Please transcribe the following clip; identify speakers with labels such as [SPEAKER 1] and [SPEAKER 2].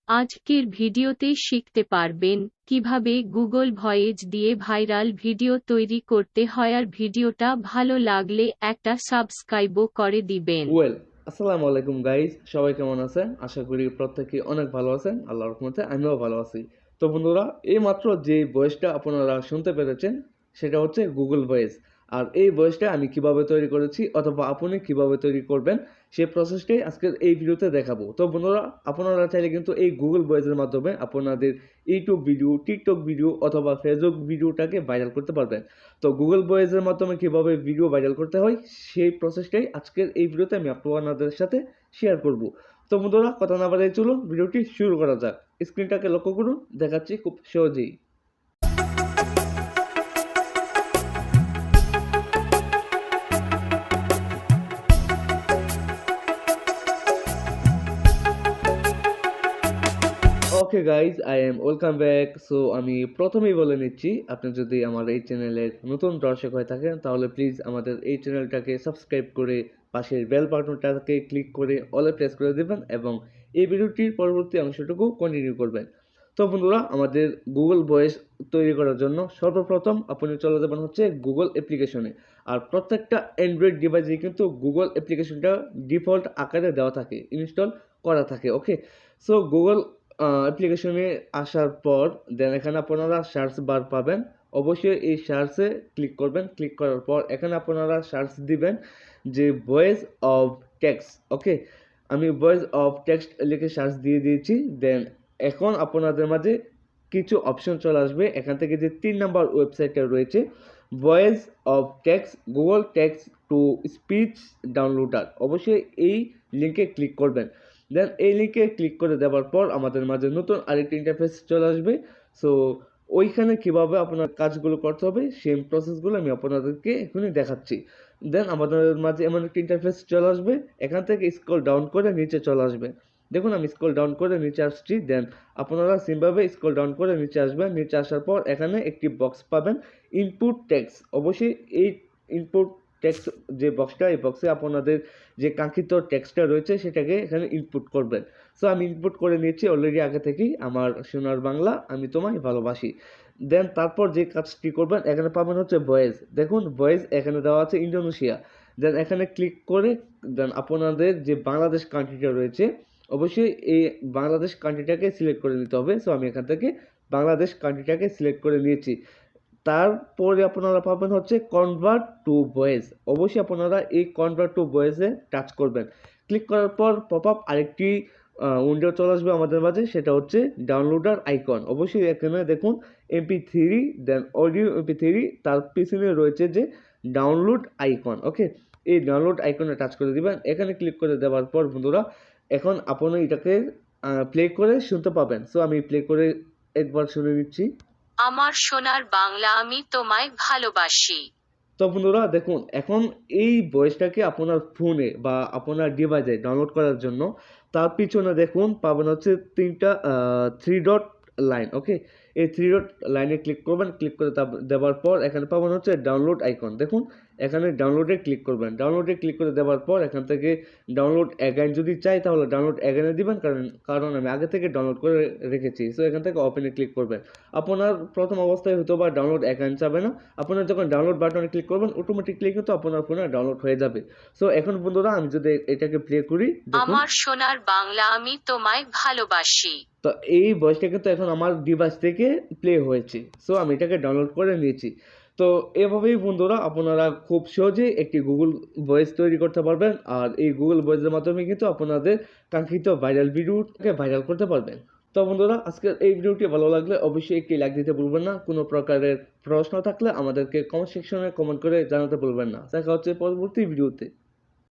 [SPEAKER 1] আজকের ভিডিওতে শিখতে পারবেন কিভাবে গুগল ভয়েস দিয়ে ভাইরাল ভিডিও তৈরি করতে হয়, আর ভিডিওটা ভালো লাগলে একটা সাবস্ক্রাইবও করে দিবেন।
[SPEAKER 2] আসসালামু আলাইকুম গাইস, সবাই কেমন আছেন? আশা করি প্রত্যেকেই অনেক ভালো আছেন। আল্লাহর রহমতে আমিও ভালো আছি। তো বন্ধুরা, এই মাত্র যে ভয়েসটা আপনারা শুনতে পেরেছেন সেটা হচ্ছে গুগল ভয়েস। আর এই ভয়েসটা আমি কিভাবে তৈরি করেছি অথবা আপনি কিভাবে তৈরি করবেন সেই প্রসেসটাই আজকের এই ভিডিওতে দেখাবো। তো বন্ধুরা, আপনারা চাইলে কিন্তু এই গুগল ভয়েসের মাধ্যমে আপনাদের ইউটিউব ভিডিও, টিকটক ভিডিও অথবা ফেসবুক ভিডিওটাকে ভাইরাল করতে পারবেন। তো গুগল ভয়েসের মাধ্যমে কিভাবে ভিডিও ভাইরাল করতে হয় সেই প্রসেসটাই আজকের এই ভিডিওতে আমি আপনাদের সাথে শেয়ার করব। তো বন্ধুরা, কথা না বাড়িয়ে চলুন ভিডিওটি শুরু করা যাক। স্ক্রিনটাকে লক্ষ্য করুন, দেখাচ্ছি খুব সহজেই। Okay guys, I am welcome back. So আমি প্রথমেই বলে নিচ্ছি, আপনি যদি আমার এই চ্যানেলের নতুন দর্শক হয়ে থাকেন তাহলে প্লিজ আমাদের এই চ্যানেলটাকে সাবস্ক্রাইব করে পাশের বেল বাটনটাকে ক্লিক করে অলে প্রেস করে দেবেন এবং এই ভিডিওটির পরবর্তী অংশটুকু কন্টিনিউ করবেন। তো বন্ধুরা, আমাদের গুগল ভয়েস তৈরি করার জন্য সর্বপ্রথম আপনি চলে যাবেন হচ্ছে গুগল অ্যাপ্লিকেশনে। আর প্রত্যেকটা অ্যান্ড্রয়েড ডিভাইসে কিন্তু গুগল অ্যাপ্লিকেশনটা ডিফল্ট আকারে দেওয়া থাকে, ইনস্টল করা থাকে। ওকে, সো গুগল অ্যাপ্লিকেশনে আসার পর দেন এখানে আপনারা সার্চ বার পাবেন। অবশ্যই এই সার্চে ক্লিক করবেন। ক্লিক করার পর এখানে আপনারা সার্চ দিবেন যে ভয়েস অফ টেক্সট। ওকে, আমি ভয়েস অফ টেক্সট লিখে সার্চ দিয়ে দিয়েছি। দেন এখন আপনাদের মাঝে কিছু অপশন চলে আসবে। এখান থেকে যে 3 নাম্বার ওয়েবসাইটটা রয়েছে voice of text Google text to speech downloader, অবশ্যই এই লিঙ্কে ক্লিক করবেন। দেন এই লিঙ্কে ক্লিক করে দেওয়ার পর আমাদের মাঝে নতুন আরেকটি ইন্টারফেস চলে আসবে। সো ওইখানে কিভাবে আপনার কাজগুলো করতে হবে সেই প্রসেসগুলো আমি আপনাদেরকে এখনই দেখাচ্ছি। দেন আমাদের মাঝে এমন একটি ইন্টারফেস চলে আসবে। এখান থেকে স্ক্রল ডাউন করে নিচে চলে আসবে। দেখুন আমি স্ক্রল ডাউন করে নিচে আসছি। দেন আপনারা সিমভাবে স্ক্রল ডাউন করে নিচে আসবেন। নিচে আসার পর এখানে একটি বক্স পাবেন, ইনপুট টেক্সট। অবশ্যই এই ইনপুট টেক্সট যে বক্সটা, এই বক্সে আপনাদের যে কাঙ্ক্ষিত টেক্সটটা রয়েছে সেটাকে এখানে ইনপুট করবেন। সো আমি ইনপুট করে নিয়েছি অলরেডি আগে থেকেই, আমার সোনার বাংলা আমি তোমায় ভালোবাসি। দেন তারপর যে কাজটি করবেন এখানে পাবেন হচ্ছে ভয়েস। দেখুন ভয়েস এখানে দেওয়া আছে ইন্দোনেশিয়া। দেন এখানে ক্লিক করে দেন আপনাদের যে বাংলাদেশ কান্ট্রিটা রয়েছে অবশ্যই এই বাংলাদেশ কান্ট্রিটাকে সিলেক্ট করে নিতে হবে। সো আমি এখান থেকে বাংলাদেশ কান্ট্রিটাকে সিলেক্ট করে নিয়েছি। তারপরে আপনারা পাবেন হচ্ছে কনভার্ট টু ভয়েস। অবশ্যই আপনারা এই কনভার্ট টু ভয়েসে টাচ করবেন। ক্লিক করার পর পপ আপ আরেকটি উইন্ডো চলে আসবে আমাদের মাঝে, সেটা হচ্ছে ডাউনলোডার আইকন। অবশ্যই এখানে দেখুন MP3, দেন অডিও MP3, তার পিছনে রয়েছে যে ডাউনলোড আইকন। ওকে, এই ডাউনলোড আইকনে টাচ করে দিবেন। এখানে ক্লিক করে দেওয়ার পর বন্ধুরা এখন আপনি এটাকে প্লে করে শুনতে পাবেন। সো আমি প্লে করে একবার শুনে নিচ্ছি।
[SPEAKER 1] আমার সোনার বাংলা আমি তোমায় ভালোবাসি।
[SPEAKER 2] তো বন্ধুরা দেখুন, এখন এই ভয়েসটাকে আপনার ফোনে বা আপনার ডিভাইসে ডাউনলোড করার জন্য তার পিছনে দেখুন পাবেন হচ্ছে 3টা 3 ডট লাইন। ওকে, এই 3 ডট লাইনে ক্লিক করবেন। ক্লিক করে দেওয়ার পর এখানে পাবেন হচ্ছে ডাউনলোড আইকন। দেখুন এখানে ডাউনলোডে ক্লিক করবেন। ডাউনলোডে ক্লিক করে দেওয়ার পর এখান থেকে ডাউনলোড অ্যাগাইন যদি চাই তাহলে ডাউনলোড অ্যাগাইনে দিবেন, কারণ আমি আগে থেকে ডাউনলোড করে রেখেছি। সো এখান থেকে ওপেনে ক্লিক করবেন। আপনার প্রথম অবস্থায় হয়তো বা ডাউনলোড অ্যাগাইন চাবে না। আপনার যখন ডাউনলোড বাটনে ক্লিক করবেন অটোমেটিকলি কিন্তু আপনার ফোনে ডাউনলোড হয়ে যাবে। সো এখন বন্ধুরা আমি যদি এটাকে প্লে করি, দেখুন
[SPEAKER 1] আমার সোনার বাংলা আমি তোমায় ভালোবাসি।
[SPEAKER 2] তো এই ভয়েসটা কিন্তু এখন আমার ডিভাইস থেকে প্লে হয়েছে। সো আমি এটাকে ডাউনলোড করে নিয়েছি। তো এভাবেই বন্ধুরা আপনারা খুব সহজেই একটি গুগল ভয়েস তৈরি করতে পারবেন। আর এই গুগল ভয়েসের মাধ্যমে কিন্তু আপনাদের কাঙ্ক্ষিত ভাইরাল ভিডিওকে ভাইরাল করতে পারবেন। তো বন্ধুরা, আজকের এই ভিডিওটি ভালো লাগলে অবশ্যই একটি লাইক দিতে ভুলবেন না। কোনো প্রকারের প্রশ্ন থাকলে আমাদেরকে কমেন্ট সেকশনে কমেন্ট করে জানাতে ভুলবেন না। দেখা হচ্ছে পরবর্তী ভিডিওতে।